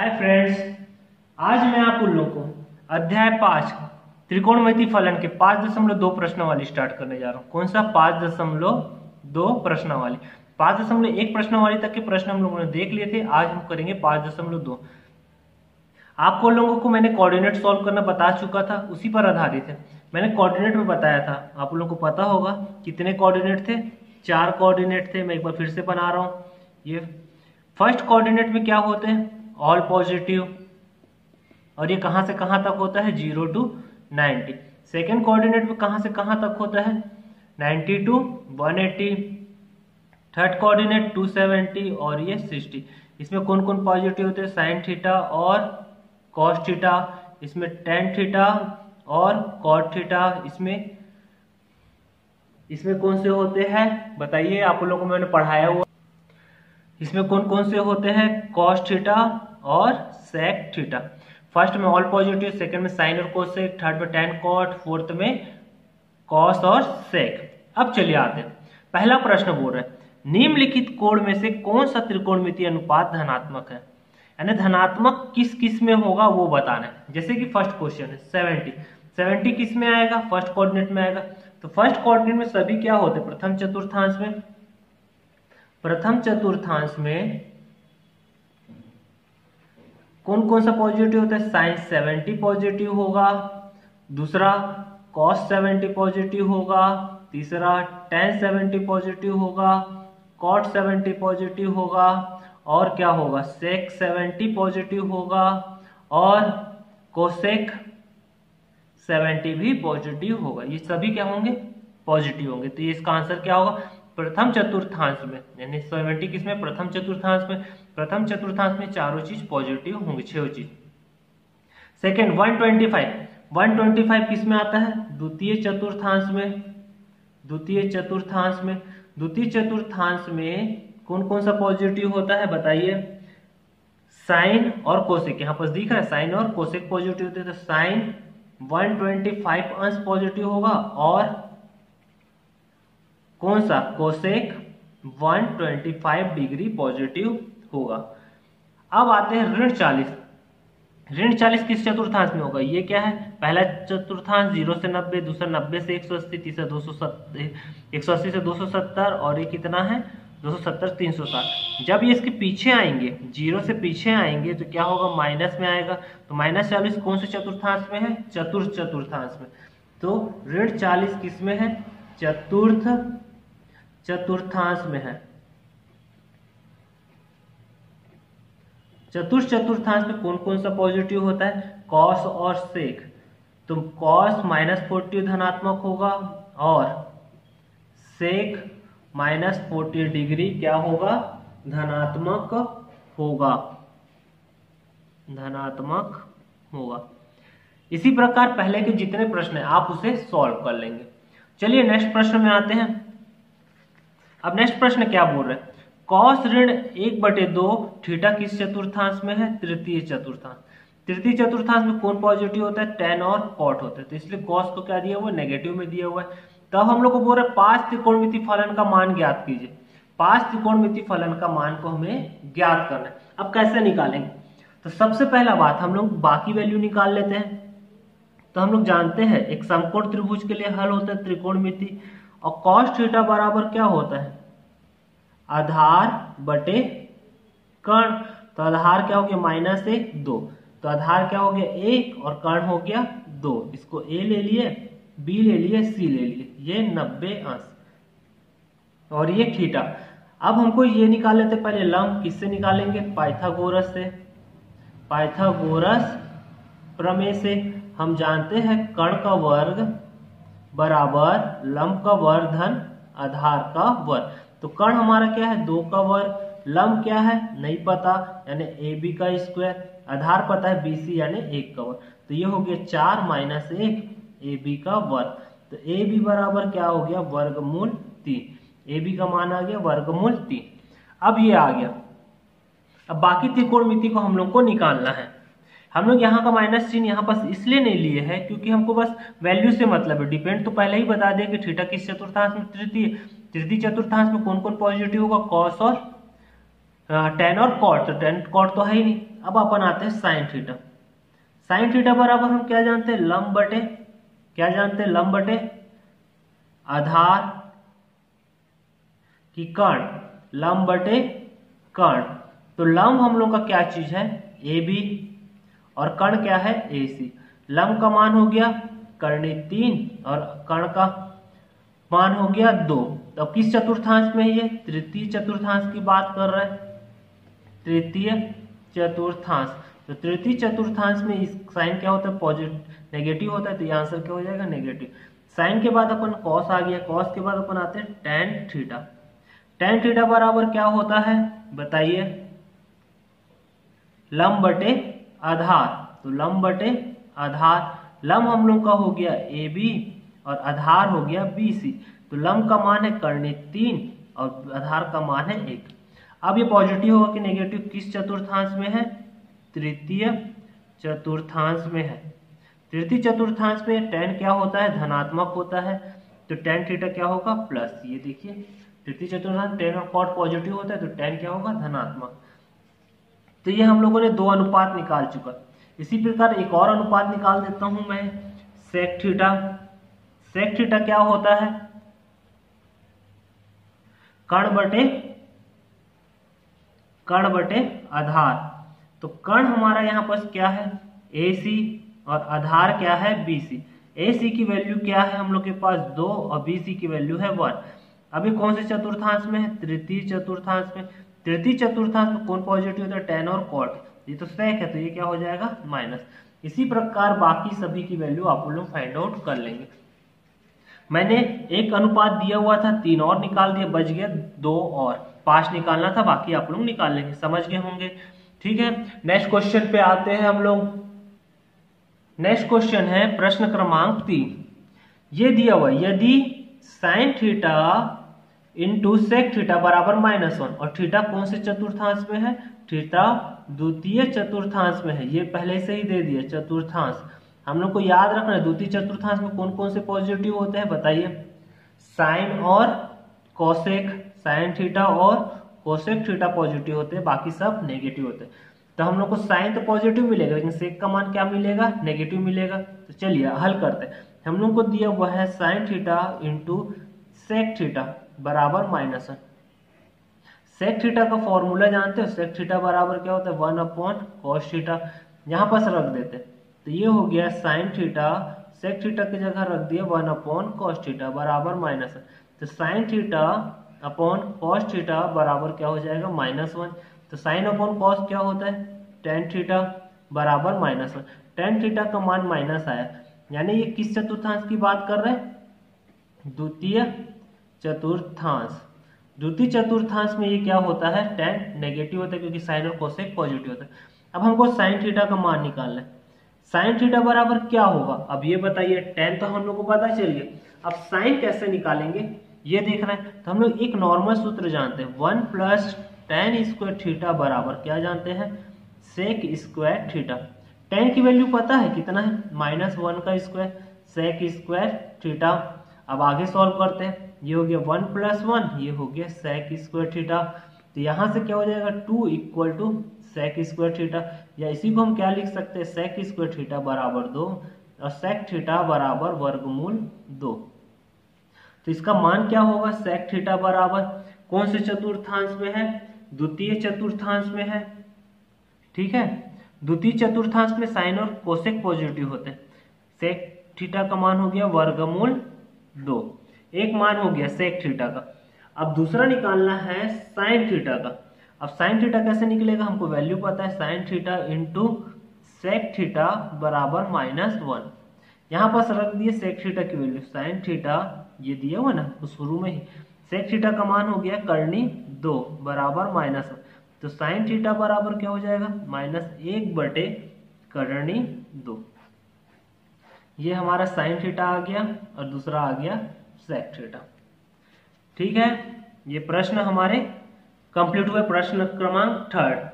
Hi friends, आज मैं आप उन लोगों को अध्याय 5 त्रिकोणमिति फलन के 5.2 प्रश्नों वाली स्टार्ट करने जा रहा हूँ। कौन सा? 5.2 प्रश्न वाली। 5.1 प्रश्न वाली तक के प्रश्न हम लोगों ने देख लिए थे। आज हम करेंगे 5.2। आपको लोगों को मैंने कोऑर्डिनेट सॉल्व करना बता चुका था, उसी पर आधारित है। मैंने कोऑर्डिनेट में बताया था, आप लोगों को पता होगा कितने कोऑर्डिनेट थे? 4 कोऑर्डिनेट थे। मैं एक बार फिर से बना रहा हूँ। ये फर्स्ट कोऑर्डिनेट में क्या होते हैं? ऑल पॉजिटिव, और ये कहां से कहां तक होता है? 0 to 90। सेकेंड कोऑर्डिनेट में कहां से कहां तक होता है? 90 to 180। थर्ड कोऑर्डिनेट 270 और ये 60। इसमें कौन कौन पॉजिटिव होते हैं? साइन थीटा और कॉस थीटा। इसमें टेन थीटा और कॉट थीटा। इसमें कौन से होते हैं बताइए? आप लोगों को मैंने पढ़ाया हुआ। इसमें कौन कौन से होते हैं? कॉस थीटा और सेक थीटा। फर्स्ट में ऑल पॉजिटिव, सेकंड में साइन और कोसेक, थर्ड में टेन कॉट, फोर्थ में कॉस और सेक। अब चलिए आते हैं। पहला प्रश्न बोल रहे हैं निम्नलिखित कोण में से कौन सा त्रिकोणमितीय अनुपात धनात्मक है? यानी धनात्मक किस किस में होगा वो बताना है। जैसे कि फर्स्ट क्वेश्चन है 70 किस में आएगा? फर्स्ट कोऑर्डिनेट में आएगा। तो फर्स्ट कोऑर्डिनेट में सभी क्या होते हैं? प्रथम चतुर्थांश में कौन कौन सा पॉजिटिव होता है? साइन 70 पॉजिटिव होगा, दूसरा कॉस 70 पॉजिटिव होगा, तीसरा टेन 70 पॉजिटिव होगा, कॉट 70 पॉजिटिव होगा, और क्या होगा? सेक 70 पॉजिटिव होगा, और कोसेक 70 भी पॉजिटिव होगा। ये सभी क्या होंगे? पॉजिटिव होंगे। तो ये इसका आंसर क्या होगा? प्रथम चतुर्थांश में, यानी 70 किसमें? प्रथम चतुर्थांश में। प्रथम चतुर्थांश में चारों चीज पॉजिटिव होंगे, 6 चीज। सेकेंड 125 किस में आता है? द्वितीय चतुर्थांश में कौन कौन सा पॉजिटिव होता है बताइए? साइन और कोसेक। यहां पर दिख रहा है साइन और कोसेक पॉजिटिव होते हैं। तो साइन 125 अंश पॉजिटिव होगा, और कौन सा? कोसेक 125 डिग्री पॉजिटिव होगा। अब आते हैं ऋण 40। ऋण 40 किस चतुर्थांश में होगा? ये क्या है? पहला चतुर्थांश 0 से 90, दूसरा 90 से 180, तीसरा 180 से 270, और ये कितना है? 270 360। जब ये इसके पीछे आएंगे, 0 से पीछे आएंगे, तो क्या होगा? माइनस में आएगा। तो -40 कौन से चतुर्थांश में है? चतुर्थ चतुर्थांश में। तो ऋण 40 किस में है? चतुर्थ चतुर्थांश में है। चतुर्थ चतुर्थांश में कौन कौन सा पॉजिटिव होता है? कॉस और सेक। तो कॉस -40 धनात्मक होगा, और सेक -40 डिग्री क्या होगा? धनात्मक होगा। इसी प्रकार पहले के जितने प्रश्न हैं आप उसे सॉल्व कर लेंगे। चलिए नेक्स्ट प्रश्न में आते हैं। अब नेक्स्ट प्रश्न क्या बोल रहे हैं? कॉस ऋण 1/2 थीटा किस चतुर्थांश में है? तृतीय चतुर्थांश। तृतीय चतुर्थांश में कौन पॉजिटिव होता है? टेन और कॉट होता है। तो इसलिए कॉस को क्या दिया हुआ है? नेगेटिव में दिया हुआ है। तब हम लोग को बोल रहे हैं 5 त्रिकोणमिति फलन का मान ज्ञात कीजिए। 5 त्रिकोणमिति फलन का मान को हमें ज्ञात करना है। अब कैसे निकालेंगे? तो सबसे पहला बात हम लोग बाकी वैल्यू निकाल लेते हैं। तो हम लोग जानते हैं एक समकोण त्रिभुज के लिए हल होता है त्रिकोणमिति, और कॉस थीटा बराबर क्या होता है? आधार बटे कर्ण। तो आधार क्या हो गया? -1 2। तो आधार क्या हो गया? 1, और कर्ण हो गया 2। इसको A ले लिए, B ले लिए, C ले लिए। ये 90 अंश, और ये थीटा। अब हमको ये निकाल लेते पहले लंब। किससे निकालेंगे? पाइथागोरस से। पाइथागोरस प्रमेय से हम जानते हैं कर्ण का वर्ग बराबर लंब का वर्ग धन आधार का वर्ग। तो कर्ण हमारा क्या है? 2 का वर्ग। लंब क्या है? नहीं पता, यानी AB का स्क्वायर। आधार पता है BC यानी 1 का वर्ग। तो ये हो गया 4 - 1 AB का वर्ग। तो AB बराबर क्या हो गया? वर्गमूल 3। AB का मान आ गया वर्गमूल 3। अब ये आ गया। अब बाकी त्रिकोणमिति को हम लोग को निकालना है। हम लोग यहाँ का माइनस चिन्ह यहाँ पास इसलिए नहीं लिए है क्योंकि हमको बस वैल्यू से मतलब है। डिपेंड तो पहले ही बता दें कि थीटा किस चतुर्थांश में? तृतीय चतुर्थांश में कौन कौन पॉजिटिव होगा? कॉस और टेन और कॉट। तो टेन कॉट तो है ही नहीं। अब अपन आते हैं साइन थीटा। साइन थीटा बराबर हम क्या जानते हैं, लंब बटे, क्या जानते हैं, लंब बटे आधार की कर्ण, लंब बटे कर्ण। तो लंब हम लोग का क्या चीज है, ए बी, और कर्ण क्या है, ए सी। लंब का मान हो गया कर्णी 3 और कर्ण का मान हो गया 2। तो किस चतुर्थांश में है ये, तृतीय चतुर्थांश की बात कर रहे हैं, तृतीय चतुर्थांश। तो तृतीय चतुर्थांश में इस साइन क्या होता है, पॉजिटिव, नेगेटिव होता है, तो ये आंसर क्या हो जाएगा, नेगेटिव। साइन के बाद अपन कॉस आ गया, कॉस के बाद अपन आते हैं टेन थीटा। टेन थीटा बराबर क्या होता है बताइए, लंब बटे आधार। तो लंब बटे आधार, लंब हम लोग का हो गया ए बी और आधार हो गया बी सी। तो लंब का मान है कर्णी 3 और आधार का मान है 1। अब ये पॉजिटिव होगा कि नेगेटिव, किस चतुर्थांश में है, तृतीय चतुर्थांश में है। तृतीय चतुर्थांश में टेन क्या होता है, धनात्मक होता है, तो टेन थीटा क्या होगा, प्लस। ये देखिए तृतीय चतुर्थांश टेन और कॉट पॉजिटिव होता है, तो टेन क्या होगा, धनात्मक। तो ये हम लोगों ने 2 अनुपात निकाल चुका। इसी प्रकार एक और अनुपात निकाल देता हूं मैं, सेक थीटा। सेक थीटा क्या होता है, कर्ण बटे आधार। तो कर्ण हमारा यहाँ पर क्या है, ए सी, और आधार क्या है, बी सी। ए सी की वैल्यू क्या है हम लोग के पास 2 और बी सी की वैल्यू है 1। अभी कौन से चतुर्थांश में है, तृतीय चतुर्थांश में। तृतीय चतुर्थांश में कौन पॉजिटिव होता है, टेन और कॉट। ये तो सेक है, तो ये क्या हो जाएगा, माइनस। इसी प्रकार बाकी सभी की वैल्यू आप लोग फाइंड आउट कर लेंगे। मैंने एक अनुपात दिया हुआ था, 3 और निकाल दिया, बच गया 2 और 5 निकालना था, बाकी आप लोग निकाल लेंगे, समझ गए होंगे। ठीक है, नेक्स्ट क्वेश्चन पे आते हैं हम लोग। नेक्स्ट क्वेश्चन है प्रश्न क्रमांक 3। ये दिया हुआ, यदि sine theta into sec theta बराबर -1, और थीटा कौन से चतुर्थांश में है, थीटा द्वितीय चतुर्थांश में है। ये पहले से ही दे दिया चतुर्थांश, हम लोग को याद रखना है द्वितीय चतुर्थांश में कौन कौन से पॉजिटिव होते हैं बताइए, साइन और कोसेक, साइन थीटा और कोसेक थीटा पॉजिटिव होते हैं, बाकी सब नेगेटिव होते हैं। तो हम लोग को साइन तो पॉजिटिव मिलेगा, लेकिन सेक का मान क्या मिलेगा, नेगेटिव मिलेगा। तो चलिए हल करते हैं। हम लोग को दिया हुआ है sine theta into sec theta बराबर -1। सेक थीटा का फॉर्मूला जानते हो, सेक थीटा बराबर क्या होता है, 1/cos थीटा। यहाँ पर रख देते हैं, तो ये हो गया साइन थीटा, सेक थीटा की जगह रख दिया 1/cos थीटा बराबर -1। तो sine theta upon cos theta बराबर क्या हो जाएगा, -1। तो साइन अपॉन कॉस क्या होता है, टेन थीटा बराबर -1। टेन थीटा का मान माइनस आया, यानी ये किस चतुर्थांश की बात कर रहे हैं, द्वितीय चतुर्थांश। द्वितीय चतुर्थांश में ये क्या होता है, टेन नेगेटिव होता है, क्योंकि साइन और कोसेक पॉजिटिव होता है। अब हमको साइन थीटा का मान निकालना है। साइन थीटा बराबर क्या होगा, अब ये बताइए। टेन तो हम लोग को पता चल गया, अब साइन कैसे निकालेंगे ये देखना है। तो हम लोग एक नॉर्मल सूत्र जानते हैं, 1 + tan स्क्वायर थीटा बराबर क्या जानते हैं, सेक स्क्वायर थीटा। टेन की वैल्यू पता है कितना है, -1 का स्क्वायर, सेक स्क्वायर थीटा। अब आगे सॉल्व करते हैं, ये हो गया 1 + 1, ये हो गया सेक स्क्वायर थीटा। तो यहाँ से क्या हो जाएगा, 2 = सेक स्क्वायर थीटा, या इसी को हम क्या लिख सकते हैं, सेक स्क्वायर थीटा बराबर 2 और सेक थीटा बराबर वर्गमूल 2। तो इसका मान क्या होगा, सेक थीटा बराबर कौन से चतुर्थांश में है, द्वितीय चतुर्थांश में है। ठीक है, द्वितीय चतुर्थांश में साइन और कोसेक पॉजिटिव होते हैं। सेक थीटा का मान हो गया वर्गमूल 2, एक मान हो गया सेक थीटा का। अब दूसरा निकालना है साइन थीटा का। अब साइन थीटा कैसे निकलेगा, हमको वैल्यू पता है, sine theta into sec theta बराबर -1। यहाँ पर रख दिए सेक थीटा की वैल्यू, साइन थीटा ये दिया हुआ ना तो शुरू में ही, सेक थीटा का मान हो गया कर्णी 2 बराबर -1। तो साइन थीटा बराबर क्या हो जाएगा, -1/कर्णी 2। ये हमारा साइन थीटा आ गया और दूसरा आ गया सेक थीटा। ठीक है, ये प्रश्न हमारे कंप्लीट हुए। प्रश्न क्रमांक 3।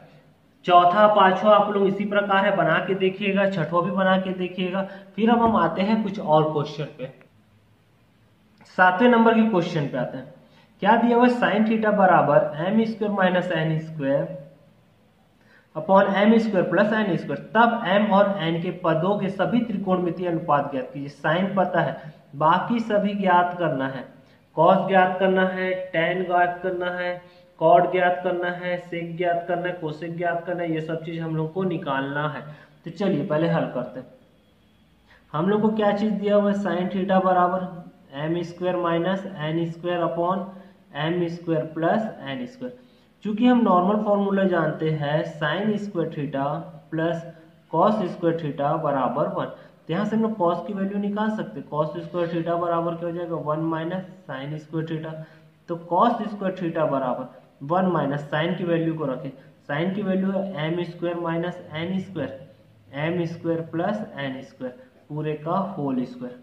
चौथा पांचवा आप लोग इसी प्रकार है, बना के देखिएगा, छठवां भी बना के देखिएगा। फिर अब हम आते हैं कुछ और क्वेश्चन पे। 7वें नंबर के क्वेश्चन पे आते हैं। क्या दिया हुआ, साइन थीटा बराबर m² - n²। Upon M square plus N square. तब एम और एन के पदों के सभी त्रिकोणमितीय अनुपात ज्ञात कीजिए। साइन पता है, बाकी सभी ज्ञात करना है। कॉस ज्ञात करना है, टेन ज्ञात करना है, कॉड ज्ञात करना है, सेक ज्ञात करना है, कोसेक ज्ञात करना है, ये सब चीज हम लोग को निकालना है। तो चलिए पहले हल करते हैं। हम लोग को क्या चीज दिया हुआ है, साइन थीटा बराबर M square minus N square upon M square plus N square. चूंकि हम नॉर्मल फॉर्मूला जानते हैं sine square theta plus cos square theta बराबर 1, तो यहाँ से हम लोग कॉस की वैल्यू निकाल सकते हैं। कॉस स्क्वायर थीटा बराबर क्या हो जाएगा 1 माइनस साइन स्क्वायर थीटा। तो कॉस स्क्वायर थीटा बराबर 1 माइनस साइन की वैल्यू को रखें, साइन की वैल्यू है M square minus N square, M square plus N square पूरे का होल स्क्वायर।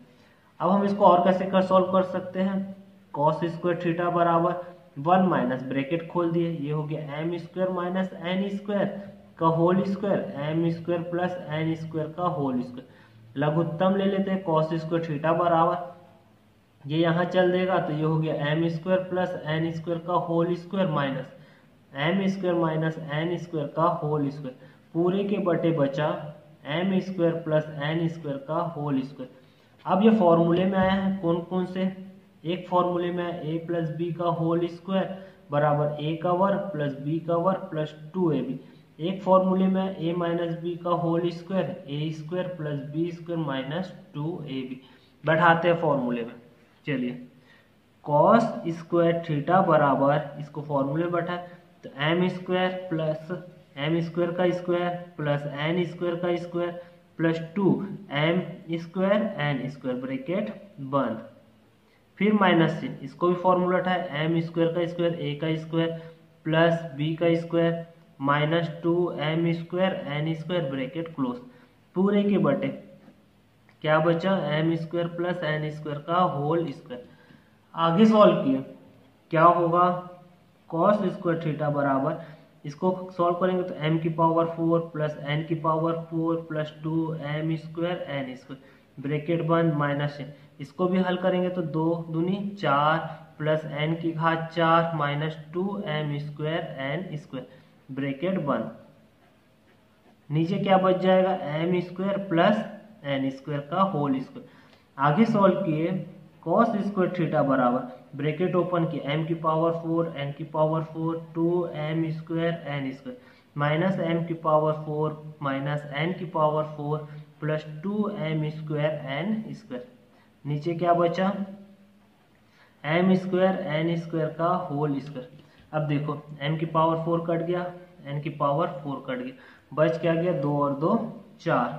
अब हम इसको और कैसे कर सॉल्व कर सकते हैं, कॉस स्क्वायर थीटा बराबर 1 माइनस ब्रैकेट खोल दिए, ये हो गया M square minus N square का whole square, M square plus N square का होल स्क्वायर। लघुत्तम ले लेते हैं, कॉस स्क्वायर थीटा बराबर ये यहाँ चल देगा, तो ये हो गया M square plus N square का whole square minus M square minus N square का होल स्क्वायर पूरे के बटे बचा M square plus N square का होल स्क्वायर। अब ये फॉर्मूले में आया है, कौन कौन से, एक फॉर्मूले में ए प्लस बी का होल स्क्वायर बराबर ए का वर्ग प्लस बी का वर्ग प्लस 2ab। एक फॉर्मूले में ए माइनस बी का whole square a square plus b square minus 2ab। बैठाते हैं फॉर्मूले में। चलिए कॉस स्क्वायर थीटा बराबर, इसको फॉर्मूले बैठा तो M square plus M square का स्क्वायर प्लस एन स्क्वायर का square plus 2 M square N square bracket बंद, फिर माइनस चिन्ह, इसको भी फॉर्मूला था एम स्क्वायर का स्क्वायर ए का स्क्वायर प्लस बी का square minus 2 M square N square bracket close पूरे के बटे क्या बचा M square plus N square का होल स्क्वायर। आगे सॉल्व किए क्या होगा, कॉस स्क्वायर थीटा बराबर, इसको सॉल्व करेंगे तो m की पावर 4 प्लस n की power 4 plus 2 M square N square bracket बंद माइनस चिन्ह, इसको भी हल करेंगे तो 2 दूनी 4 प्लस n की घात 4 minus 2 M square N square bracket बंद। नीचे क्या बच जाएगा M square plus N square का होल स्क्वायर। आगे सॉल्व किए कॉस स्क्वायर थीटा बराबर ब्रैकेट ओपन किया m की पावर 4 n की power 4 2 M square N square minus m की पावर 4 माइनस n की power 4 plus 2 M square N square. नीचे क्या बचा एम स्क्वायर एन स्क्वायर का होल स्क्वायर। अब देखो m की पावर 4 कट गया, n की पावर 4 कट गया, बच क्या गया 2 और 2 4,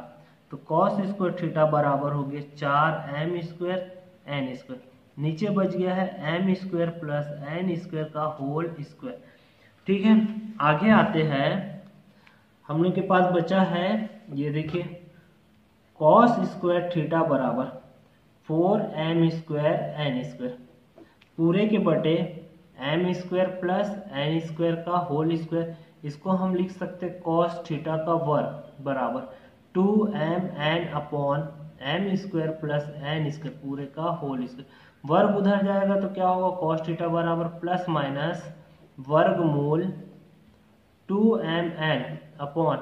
तो कॉस स्क्वायर थीटा बराबर हो गया 4 एम स्क्वायर एन स्क्वायर। नीचे बच गया है M square plus N square का होल स्क्वायर। ठीक है, आगे आते हैं, हम लोग के पास बचा है ये देखिए कॉस स्क्वायर थीटा बराबर 4 एम स्क्वायर एन स्क्वायर पूरे के बटे M square plus N square का होल स्क्वायर। इसको हम लिख सकते कॉस थीटा का वर्ग बराबर 2 M N upon M square plus N square पूरे का होल स्क्वायर। वर्ग उधर जाएगा तो क्या होगा कॉस थीटा बराबर प्लस माइनस वर्गमूल 2 M N upon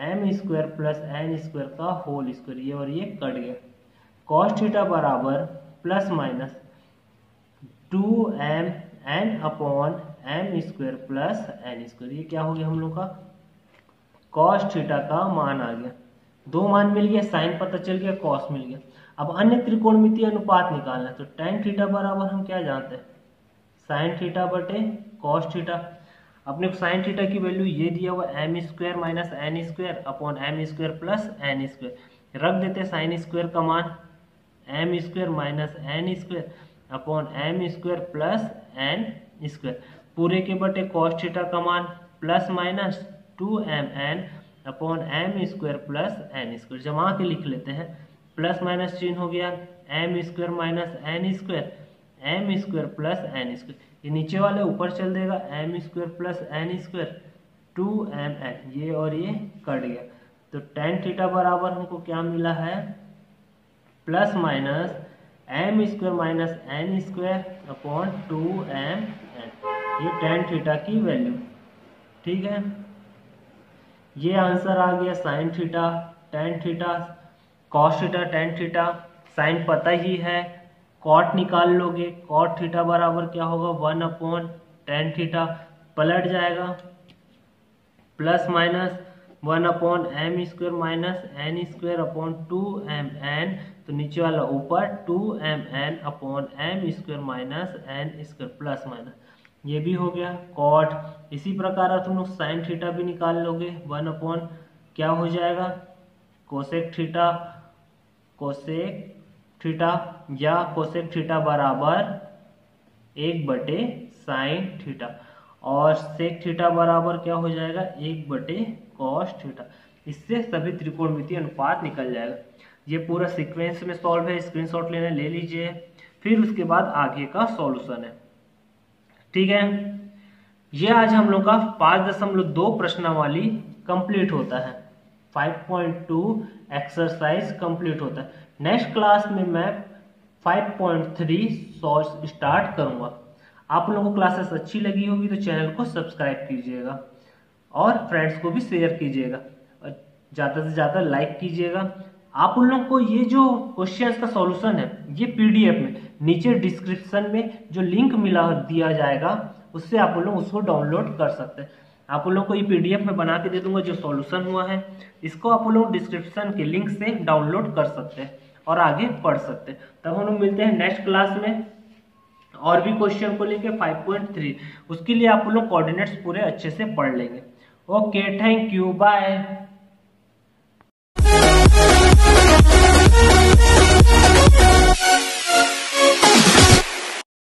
M square plus N square का होल स्क्वायर, ये और ये कट गया। कॉस थीटा बराबर plus minus 2 M N upon M square plus N square, ये क्या हो गया हम लोग का कॉस थीटा का मान आ गया। दो मान मिल गया, साइन पता चल गया, कॉस मिल गया। अब अन्य त्रिकोणमितीय अनुपात निकालना है तो tan थीटा बराबर हम क्या जानते हैं साइन थीटा बटे कॉस थीटा। अपने को साइन थीटा की वैल्यू ये दिया हुआ M square minus N square upon M square plus N square. रख देते साइन स्क्वायर का मान M square minus N square upon M square plus N square पूरे के बटे कॉस थीटा का मान plus minus 2 M N upon M square plus N square. जमा के लिख लेते हैं, प्लस माइनस चिन्ह हो गया M square minus N square M square plus N square, ये नीचे वाले ऊपर चल देगा M square plus N square 2 M N, ये और ये कट गया। तो tan थीटा बराबर हमको क्या मिला है plus minus M square minus N square upon 2 M N, ये tan थीटा की वैल्यू। ठीक है, ये आंसर आ गया sine theta tan theta, cos theta tan theta, sine पता ही है, कॉट निकाल लोगे, कॉट थीटा बराबर क्या होगा 1/tan थीटा, पलट जाएगा plus minus 1/m² minus n²/2mn, तो नीचे वाला ऊपर 2mn/m² minus n² plus minus, ये भी हो गया कॉट। इसी प्रकार तुम लोग साइन थीटा भी निकाल लोगे 1/ क्या हो जाएगा कोसेक थीटा, कोसेक थीटा या कोसेक थीटा बराबर 1/sin थीटा, और सेक थीटा बराबर क्या हो जाएगा 1/cos थीटा। इससे सभी त्रिकोणमितीय अनुपात निकल जाएगा। ये पूरा सीक्वेंस में सॉल्व है, स्क्रीनशॉट लेने ले लीजिए। फिर उसके बाद आगे का सॉल्यूशन है, ठीक है। ये आज हम लोग का 5.2 प्रश्नावली कंप्लीट होता है, 5.2 एक्सरसाइज कंप्लीट होता है। नेक्स्ट क्लास में मैं 5.3 सॉल्व स्टार्ट करूंगा। आप लोगों को क्लासेस अच्छी लगी होगी तो चैनल को सब्सक्राइब कीजिएगा और फ्रेंड्स को भी शेयर कीजिएगा और ज़्यादा से ज़्यादा लाइक कीजिएगा। आप उन लोगों को ये जो क्वेश्चंस का सॉल्यूशन है ये पीडीएफ में नीचे डिस्क्रिप्शन में जो लिंक मिला दिया जाएगा उससे आप लोग उसको डाउनलोड कर सकते हैं। आप लोगों को ये पीडीएफ में बना के दे दूंगा जो सॉल्यूशन हुआ है, इसको आप लोग डिस्क्रिप्शन के लिंक से डाउनलोड कर सकते हैं और आगे पढ़ सकते हैं। तब हम लोग मिलते हैं नेक्स्ट क्लास में और भी क्वेश्चन को लेके 5.3, उसके लिए आप लोग कोऑर्डिनेट्स पूरे अच्छे से पढ़ लेंगे। Okay, thank you, bye.